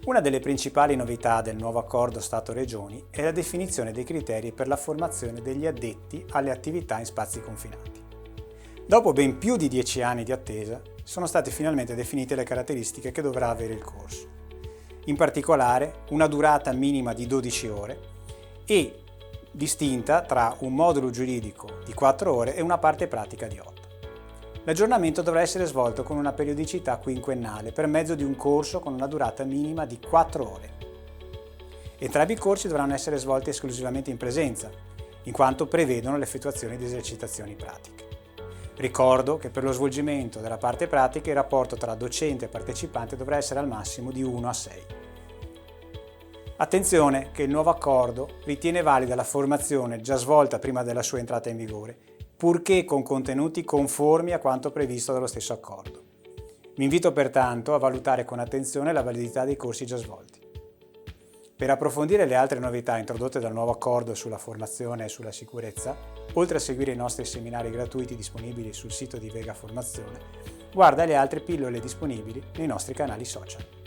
Una delle principali novità del nuovo accordo Stato-Regioni è la definizione dei criteri per la formazione degli addetti alle attività in spazi confinati. Dopo ben più di 10 anni di attesa, sono state finalmente definite le caratteristiche che dovrà avere il corso. In particolare, una durata minima di 12 ore e distinta tra un modulo giuridico di 4 ore e una parte pratica di 8. L'aggiornamento dovrà essere svolto con una periodicità quinquennale per mezzo di un corso con una durata minima di 4 ore. Entrambi i corsi dovranno essere svolti esclusivamente in presenza, in quanto prevedono l'effettuazione di esercitazioni pratiche. Ricordo che per lo svolgimento della parte pratica il rapporto tra docente e partecipante dovrà essere al massimo di 1 a 6. Attenzione che il nuovo accordo ritiene valida la formazione già svolta prima della sua entrata in vigore, purché con contenuti conformi a quanto previsto dallo stesso accordo. Vi invito pertanto a valutare con attenzione la validità dei corsi già svolti. Per approfondire le altre novità introdotte dal nuovo accordo sulla formazione e sulla sicurezza, oltre a seguire i nostri seminari gratuiti disponibili sul sito di Vega Formazione, guarda le altre pillole disponibili nei nostri canali social.